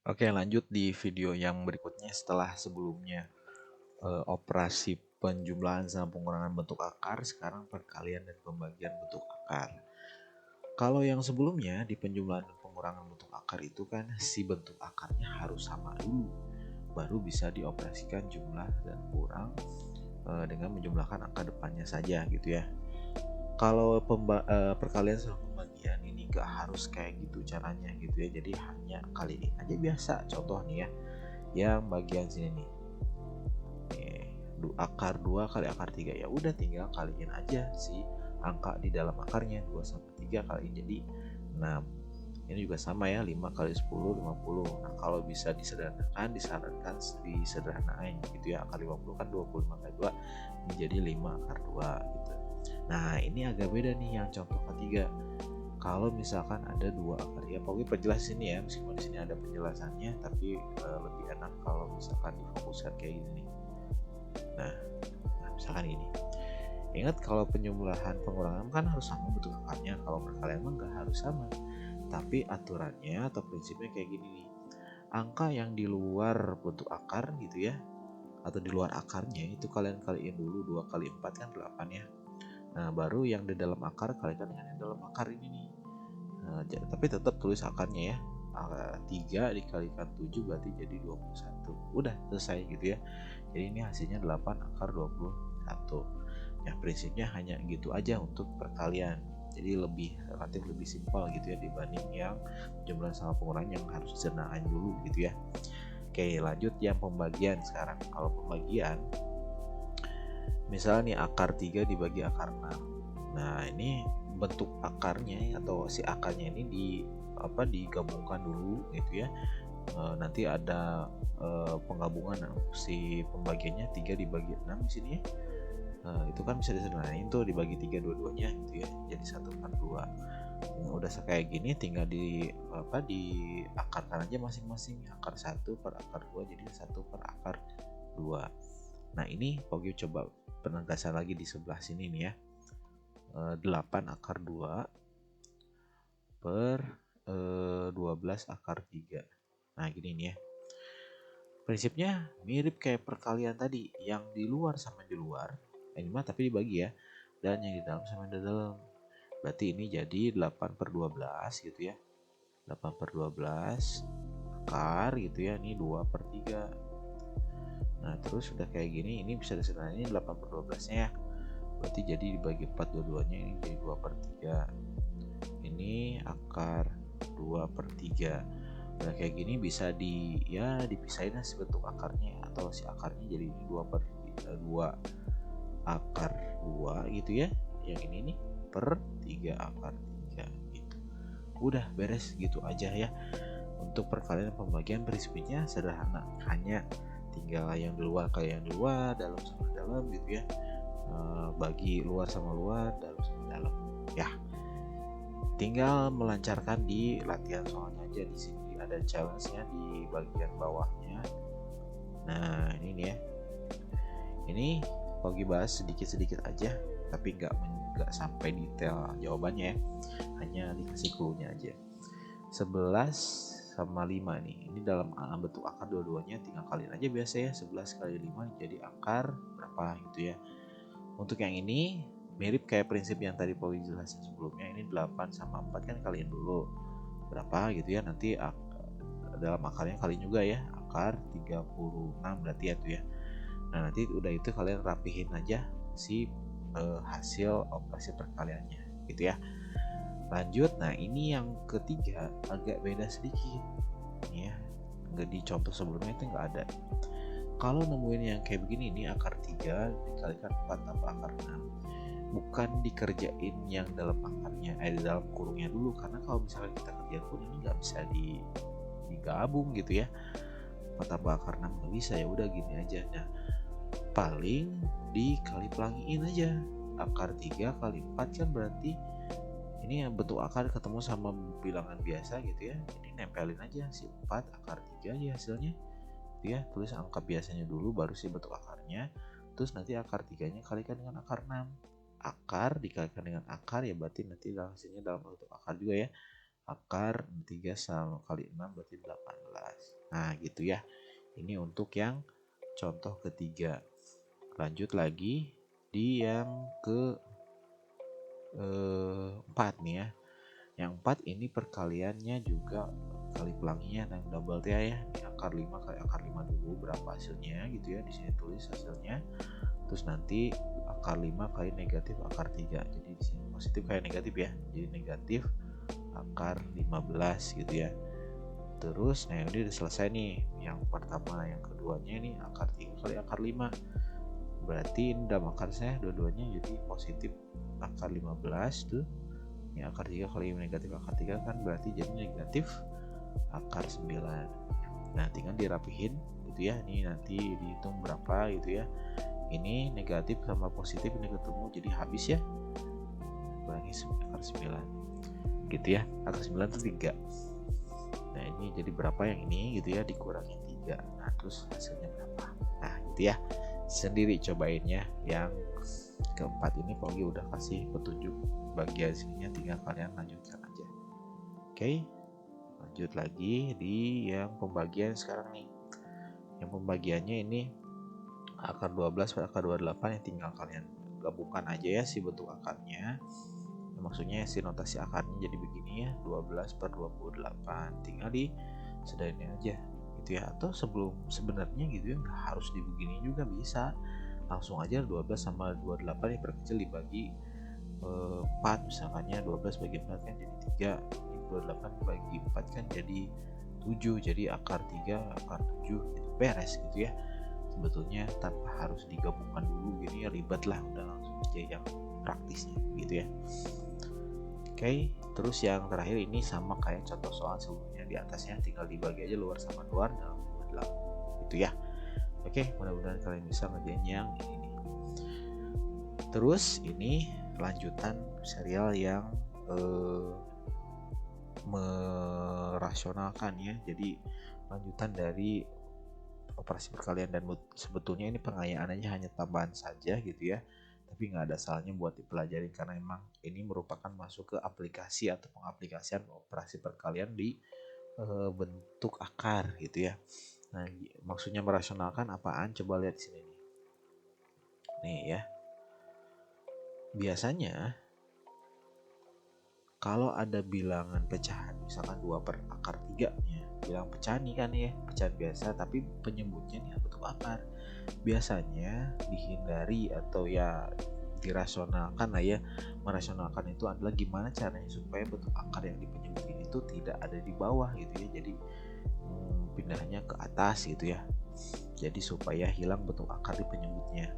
Oke, lanjut di video yang berikutnya setelah sebelumnya operasi penjumlahan sama pengurangan bentuk akar, sekarang perkalian dan pembagian bentuk akar. Kalau yang sebelumnya di penjumlahan dan pengurangan bentuk akar itu kan si bentuk akarnya harus sama dulu, baru bisa dioperasikan jumlah dan kurang dengan menjumlahkan angka depannya saja gitu ya. Kalau perkalian sama pembagian ini gak harus kayak gitu caranya gitu ya, jadi hanya kaliin aja biasa. Contoh nih ya, yang bagian sini nih, akar 2 kali akar 3, ya udah tinggal kaliin aja si angka di dalam akarnya. 2 sampai 3 kaliin jadi 6. Ini juga sama ya, 5 kali 10 50. Nah kalau bisa disederhanakan, disarankan disederhanain gitu ya. Akar 50 kan 25 kali 2, ini jadi 5 akar 2 gitu. Nah ini agak beda nih yang contoh ketiga. Kalau misalkan ada 2 akar, ya pokoknya perjelas ini ya, meskipun di sini ada penjelasannya, tapi lebih enak kalau misalkan difokuskan kayak gini nih. Nah misalkan ini, ingat kalau penjumlahan pengurangan kan harus sama bentuk akarnya, kalau perkalian mah nggak harus sama. Tapi aturannya atau prinsipnya kayak gini nih, angka yang di luar bentuk akar gitu ya, atau di luar akarnya itu kalian kaliin dulu. 2 kali 4 kan 8 ya. Nah baru yang di dalam akar kalikan dengan yang dalam akar ini nih. Nah, tapi tetap tulis akarnya ya. 3 dikalikan 7 berarti jadi 21. Udah selesai gitu ya. Jadi ini hasilnya 8 akar 21. Ya prinsipnya hanya gitu aja untuk perkalian. Jadi relatif lebih simpel gitu ya dibanding yang jumlah sama pengurangan yang harus disenangkan dulu gitu ya. Oke, lanjut yang pembagian sekarang. Kalau pembagian, misalnya nih akar 3 dibagi akar 6. Nah ini bentuk akarnya atau si akarnya ini digabungkan dulu gitu ya. Nanti ada penggabungan si pembagiannya 3 dibagi 6 di sini ya. Itu kan bisa disederhanain tuh, dibagi 3 dua-duanya gitu ya, jadi 1/2. Udah kayak gini tinggal diakarkan aja masing-masing, akar 1 per akar 2 jadi 1 per akar 2. Nah ini Pogi coba penegasan lagi di sebelah sini nih ya. 8 akar 2 per 12 akar 3. Nah gini nih ya, prinsipnya mirip kayak perkalian tadi, yang di luar sama di luar ini mah tapi dibagi ya, dan yang di dalam sama di dalam. Berarti ini jadi 8 per 12 gitu ya, 8 per 12 akar gitu ya, ini 2 per 3. Nah terus udah kayak gini, ini bisa disederhanain, ini 8 per 12 nya ya, berarti jadi dibagi 4 dua-duanya, ini jadi 2 per 3. Ini akar 2 per 3. Nah kayak gini bisa dipisahin sebentuk akarnya, atau si akarnya jadi ini 2 per 2 akar 2 gitu ya, yang ini nih per 3 akar 3 gitu. Udah beres gitu aja ya. Untuk perkalian pembagian prinsipnya sederhana, hanya tinggal yang di luar kali yang di luar, dalam sama dalam gitu ya, bagi luar sama luar, dalam sama dalam ya. Tinggal melancarkan di latihan soalnya aja. Di sini ada challenge-nya di bagian bawahnya. Nah ini nih ya, ini Pogi bahas sedikit-sedikit aja, tapi nggak sampai detail jawabannya ya, hanya dikasih clue-nya aja. 11 sama 5 nih, ini dalam bentuk akar dua-duanya, tinggal kaliin aja biasa ya. 11 kali 5 jadi akar berapa gitu ya. Untuk yang ini mirip kayak prinsip yang tadi Pogi jelasin sebelumnya. Ini 8 sama 4 kan kaliin dulu berapa gitu ya, nanti dalam akarnya kaliin juga ya, akar 36 berarti ya tuh ya. Nah nanti udah itu kalian rapihin aja si hasil operasi perkaliannya gitu ya. Lanjut, nah ini yang ketiga agak beda sedikit ya, nggak di contoh sebelumnya itu nggak ada. Kalau nemuin yang kayak begini, ini akar 3 dikalikan 4 tambah akar 6, bukan dikerjain yang dalam akarnya, di dalam kurungnya dulu, karena kalau misalnya kita kerjain pun ini nggak bisa digabung gitu ya. 4 tambah akar 6 nggak bisa, ya udah gini aja. Nah paling dikali pelangiin aja, akar 3 kali 4 kan berarti ini yang bentuk akar ketemu sama bilangan biasa gitu ya, jadi nempelin aja si 4 akar 3 aja hasilnya gitu ya. Tulis angka biasanya dulu baru si bentuk akarnya, terus nanti akar 3 nya kalikan dengan akar 6. Akar dikalikan dengan akar ya berarti nanti hasilnya dalam bentuk akar juga ya. Akar 3 sama kali 6 berarti 18. Nah gitu ya, ini untuk yang contoh ketiga. Lanjut lagi di yang keempat nih ya. Yang 4 ini perkaliannya juga kali pelanginya yang double T ya. Ini akar 5 kali akar 5 dulu berapa hasilnya gitu ya. Di sini tulis hasilnya. Terus nanti akar 5 kali negatif akar 3. Jadi di sini positif kayak negatif ya. Jadi negatif akar 15 gitu ya. Terus nah ini udah selesai nih. Yang pertama, yang keduanya ini akar 3 kali akar 5. Berarti ini dalam akar saya dua-duanya jadi positif akar 15 tuh. Ini akar 3 kali negatif akar 3 kan berarti jadi negatif akar 9. Nah tinggal dirapihin gitu ya. Ini nanti dihitung berapa gitu ya. Ini negatif sama positif ini ketemu jadi habis ya. Kurangi akar 9 gitu ya. Akar 9 itu 3. Nah ini jadi berapa yang ini gitu ya, dikurangi 3. Nah terus hasilnya berapa. Nah gitu ya, sendiri cobainnya. Yang keempat ini Pogi udah kasih petunjuk bagian sininya, tinggal kalian lanjutkan aja. Oke, lanjut lagi di yang pembagian sekarang nih. Yang pembagiannya ini akar 12 per akar 28 yang tinggal kalian gabungkan aja ya si bentuk akarnya. Maksudnya si notasi akarnya jadi begini ya, 12 per 28, tinggal di sedain aja gitu ya. Atau sebenarnya gitu ya, nggak harus dibegini juga, bisa langsung aja 12 sama 28 diperkecil dibagi 4 misalkannya. 12 bagi 4 kan jadi 3, 28 bagi 4 kan jadi 7, jadi akar 3 akar 7 gitu, beres gitu ya. Sebetulnya tanpa harus digabungkan dulu gini ya, ribet lah, udah langsung aja yang praktisnya gitu ya. Oke, terus yang terakhir ini sama kayak contoh soal sebelumnya di atasnya, tinggal dibagi aja luar sama luar dalam 8 gitu ya. Oke, mudah-mudahan kalian bisa ngerjain yang ini. Terus ini lanjutan serial yang merasionalkan ya. Jadi lanjutan dari operasi perkalian, dan sebetulnya ini pengayaannya hanya tambahan saja gitu ya. Tapi nggak ada salahnya buat dipelajari karena memang ini merupakan masuk ke aplikasi atau pengaplikasian operasi perkalian di bentuk akar gitu ya. Nah, maksudnya merasionalkan apaan? Coba lihat di sini nih. Nih ya. Biasanya kalau ada bilangan pecahan misalkan 2 per akar 3 ya, bilang pecahan nih kan ya, pecahan biasa tapi penyebutnya nih bentuk akar. Biasanya dihindari atau ya dirasionalkan lah ya. Merasionalkan itu adalah gimana caranya supaya bentuk akar yang di penyebut ini tuh tidak ada di bawah gitu ya. Jadi pindahnya ke atas gitu ya. Jadi supaya hilang bentuk akar di penyebutnya.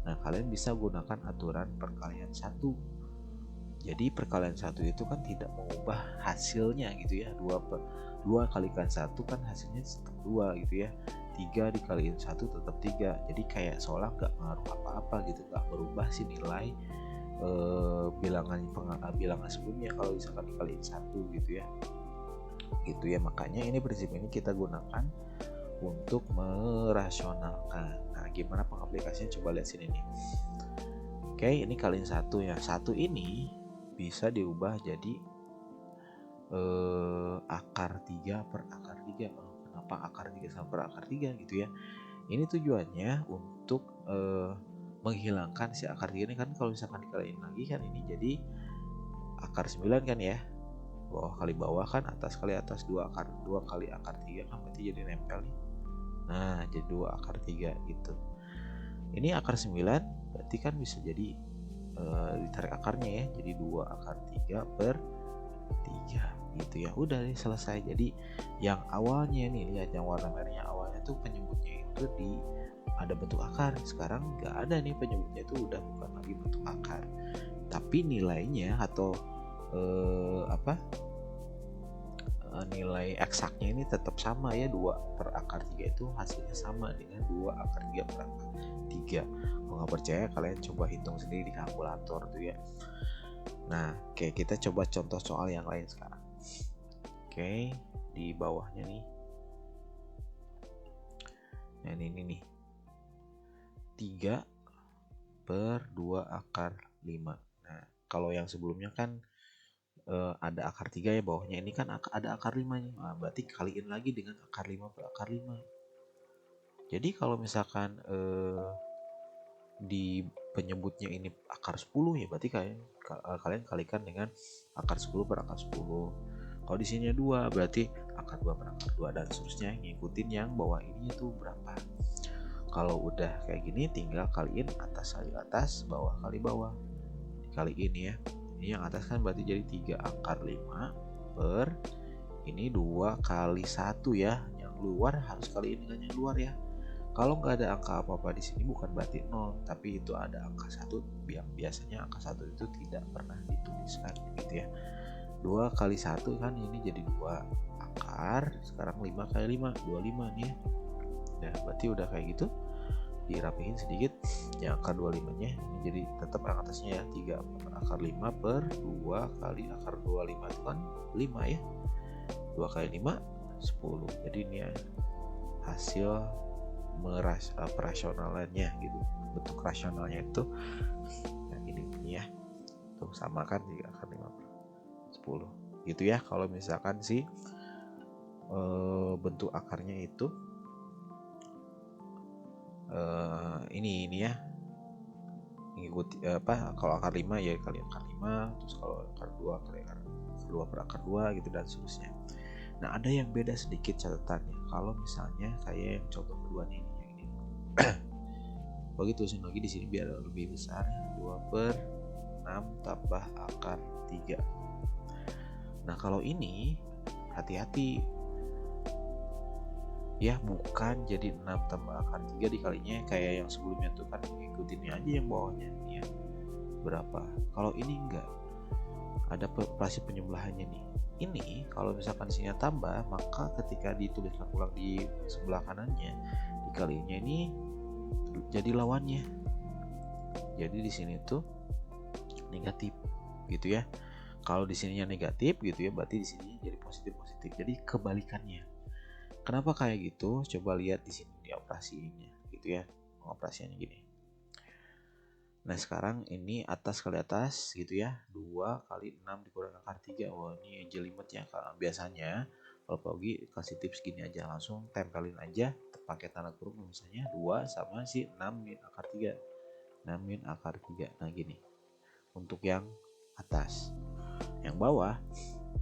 Nah, kalian bisa gunakan aturan perkalian 1. Jadi perkalian 1 itu kan tidak mengubah hasilnya gitu ya. 2 kalikan 1 kan hasilnya tetap 2 gitu ya. 3 dikaliin 1 tetap 3. Jadi kayak seolah nggak ngaruh apa-apa gitu, nggak berubah sih nilai bilangan sebelumnya kalau misalkan dikaliin 1 gitu ya. Gitu ya, makanya ini prinsip ini kita gunakan untuk merasionalkan. Nah, gimana pengaplikasinya? Coba lihat sini nih. Oke, ini kaliin 1 ya. 1 ini bisa diubah jadi akar 3 per akar 3. Kenapa akar 3 sama per akar 3 gitu ya. Ini tujuannya untuk menghilangkan si akar 3 ini kan. Kalau misalkan dikaliin lagi kan ini jadi akar 9 kan ya. Bawah kali bawah kan, atas kali atas, 2 kali akar 3 kan berarti jadi nempel nih. Nah, jadi 2 akar 3 gitu. Ini akar 9 berarti kan bisa jadi ditarik akarnya ya, jadi 2 akar 3 per 3 gitu ya. Udah nih selesai. Jadi yang awalnya nih, lihat yang warna merahnya, awalnya tuh penyebutnya itu ada bentuk akar. Sekarang nggak ada nih, penyebutnya itu udah bukan lagi bentuk akar, tapi nilainya atau nilai eksaknya ini tetap sama ya. 2 per akar 3 itu hasilnya sama dengan 2 akar 3 per akar 3. Kalau nggak percaya kalian coba hitung sendiri di kalkulator tuh ya. Nah, oke, kita coba contoh soal yang lain sekarang. Oke, di bawahnya nih. Nah, ini nih. 3 per 2 akar 5. Nah, kalau yang sebelumnya kan ada akar 3 ya bawahnya, ini kan ada akar 5 nya. Nah, berarti kaliin lagi dengan akar 5 per akar 5. Jadi kalau misalkan di penyebutnya ini akar 10 ya berarti kalian kalikan dengan akar 10 per akar 10. Kalau di sini 2 berarti akar 2 per akar 2 dan seterusnya, ngikutin yang bawah ini itu berapa. Kalau udah kayak gini tinggal kaliin atas kali atas, bawah kali bawah. Dikaliin ya. Ini yang atas kan berarti jadi 3 akar 5 per ini 2 kali 1 ya. Yang luar harus kaliin dengan yang luar ya. Kalau nggak ada angka apa-apa di sini bukan berarti 0, tapi itu ada angka 1 yang biasanya angka 1 itu tidak pernah dituliskan gitu ya. 2 kali 1 kan ini jadi 2 akar, sekarang 5 kali 5, 25 nih ya. Nah, berarti udah kayak gitu. Dirapihin sedikit yang akar 25-nya ini jadi tetap yang atasnya ya 3 akar 5 per 2 kali akar 25 itu kan 5 ya. 2 kali 5 10. Jadi ini ya hasil perasionalannya gitu, bentuk rasionalnya itu yang ini ya. Tuh sama kan 3 akar 5 per 10 gitu ya. Kalau misalkan si bentuk akarnya itu ini ya mengikuti kalau akar 5 ya kali akar 5, terus kalau akar 2 kali akar 2 per akar 2 gitu dan seterusnya. Nah, ada yang beda sedikit catatannya. Kalau misalnya kayak yang contoh kedua nih yang ini. Begitu tulisin lagi di sini biar lebih besar, 2 per 6 tambah akar 3. Nah, kalau ini hati-hati ya, bukan jadi 6 tambah akar 3 dikalinya kayak yang sebelumnya tuh kan, ikutinnya aja yang bawahnya ya berapa. Kalau ini enggak, ada operasi penyebelahannya nih. Ini kalau misalkan sini tambah, maka ketika dituliskan ulang di sebelah kanannya dikalinya ini jadi lawannya. Jadi di sini tuh negatif gitu ya. Kalau di sininya negatif gitu ya, berarti di sini jadi positif. Jadi kebalikannya. Kenapa kayak gitu? Coba lihat di sini di operasinya gitu ya. Operasinya gini. Nah, sekarang ini atas kali atas gitu ya. 2 kali 6 dikurang akar 3. Wah, ini jelimet ya. Biasanya kalau Pak Ugi kasih tips gini aja, langsung tempelin aja pakai tanda kurung misalnya 2 sama si 6 min akar 3. 6 min akar 3. Nah, gini. Untuk yang atas. Yang bawah.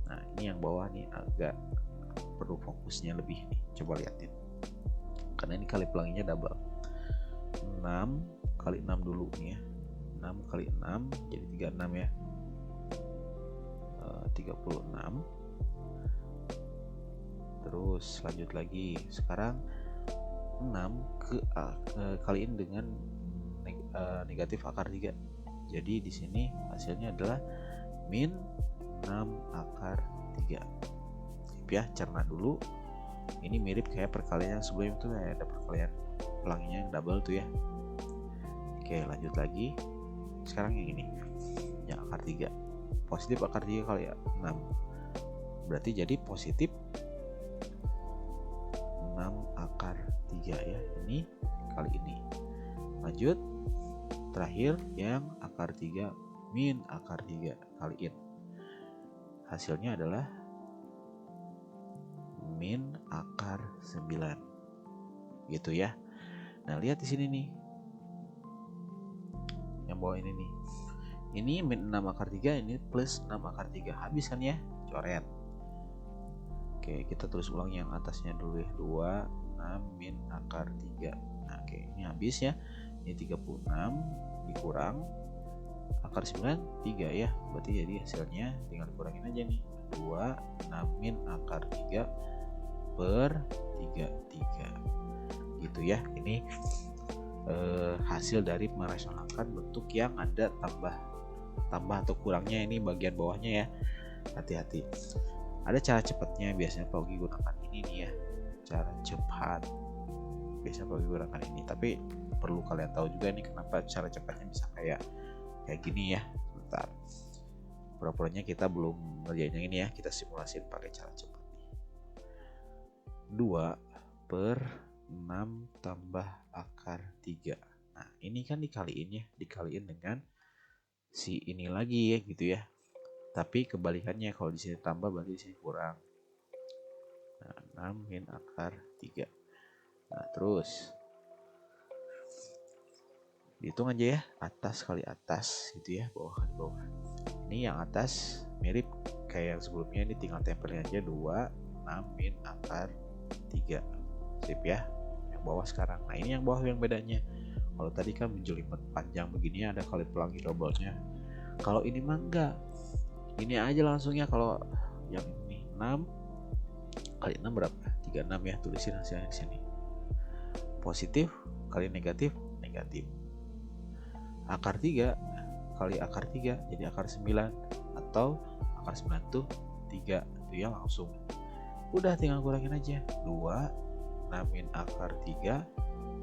Nah, ini yang bawah nih agak perlu fokusnya lebih nih, coba liatin karena ini kali pelanginya double. 6 kali 6 dulu nih ya, 6 kali 6 jadi 36 ya, 36. Terus lanjut lagi, sekarang 6 kaliin dengan negatif akar 3, jadi di sini hasilnya adalah min 6 akar 3 ya. Cerna dulu, ini mirip kayak perkalian yang sebelumnya tuh, kayak ada perkalian pelanginya yang double tuh ya. Oke, lanjut lagi. Sekarang yang ini, yang akar 3 positif akar 3 kali 6, berarti jadi positif 6 akar 3 ya, ini kali ini. Lanjut, terakhir yang akar 3 min akar 3 kaliin, hasilnya adalah min akar 9 gitu ya. Nah, lihat di sini nih yang bawah ini nih, ini min 6 akar 3, ini plus 6 akar 3, habis kan ya, coret. Oke, kita tulis ulang yang atasnya dulu ya, 2 6 min akar 3. Nah, oke, ini habis ya, ini 36 dikurang akar 9 3 ya, berarti jadi hasilnya tinggal dikurangin aja nih, 2 6 min akar 3 per 33 gitu ya. Ini hasil dari merasionalkan bentuk yang ada tambah atau kurangnya, ini bagian bawahnya ya, hati-hati. Ada cara cepatnya, biasanya Pak Ugi gunakan ini nih ya, cara cepat biasanya Pak Ugi gunakan ini, tapi perlu kalian tahu juga nih kenapa cara cepatnya bisa kayak gini ya. Bentar, pura-puranya kita belum ngerjain yang ini ya, kita simulasiin pakai cara cepat. 2 per 6 tambah akar 3. Nah, ini kan dikaliin ya, dikaliin dengan si ini lagi ya gitu ya. Tapi kebalikannya, kalau di sini tambah berarti di sini kurang. Nah, 6 min akar 3. Nah, terus dihitung aja ya, atas kali atas gitu ya, bawah kali bawah. Ini yang atas mirip kayak yang sebelumnya, ini tinggal tempelin aja 2 6 min akar 3. Sip ya. Yang bawah sekarang. Nah, ini yang bawah yang bedanya. Kalau tadi kan menjelimet panjang begini ada kali pelangi doublenya. Kalau ini mah enggak. Ini aja langsungnya. Kalau yang ini 6 kali 6 berapa? 36 ya, tulisin hasilnya di sini. Positif kali negatif, negatif. Akar 3 kali akar 3 jadi akar 9, atau akar 9 tuh 3 itu ya, langsung. Udah tinggal kurangin aja 2 6 min akar 3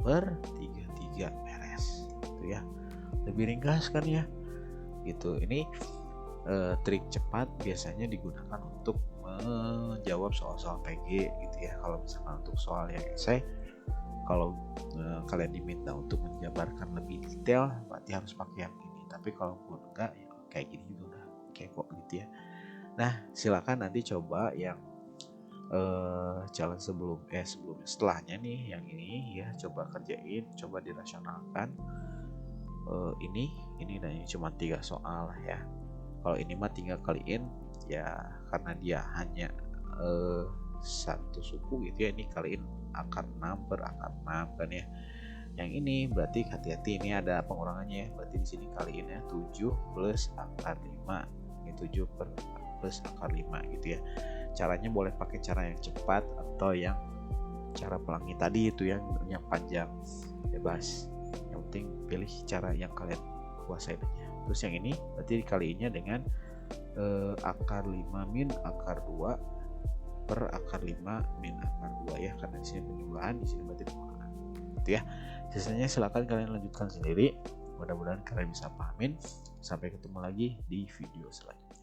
per 33, beres itu ya. Lebih ringkas kan ya gitu. Ini trik cepat biasanya digunakan untuk menjawab soal-soal PG gitu ya. Kalau misalkan untuk soal yang esai, kalau kalian diminta untuk menjabarkan lebih detail berarti harus pakai yang ini. Tapi kalau pun enggak ya kayak gini juga udah kok gitu ya. Nah, silakan nanti coba yang jalan setelahnya nih, yang ini ya, coba kerjain, coba dirasionalkan. Ini dan ini cuma 3 soal ya. Kalau ini mah tinggal kaliin ya, karena dia hanya satu suku gitu ya, ini kaliin akar 6 per akar 6 kan ya. Yang ini berarti hati-hati, ini ada pengurangannya ya. Berarti di sini kaliin ya 7 plus akar 5. Ini 7 plus akar 5 gitu ya. Caranya boleh pakai cara yang cepat atau yang cara pelangi tadi itu yang panjang, bebas. Yang penting pilih cara yang kalian kuasain aja. Terus yang ini berarti dikaliinnya dengan akar 5 min akar 2 per akar 5 min akar 2 ya, karena di sini penjumlahan, di sini berarti pengurangan. Gitu ya. Sisanya silakan kalian lanjutkan sendiri. Mudah-mudahan kalian bisa pahamin. Sampai ketemu lagi di video selanjutnya.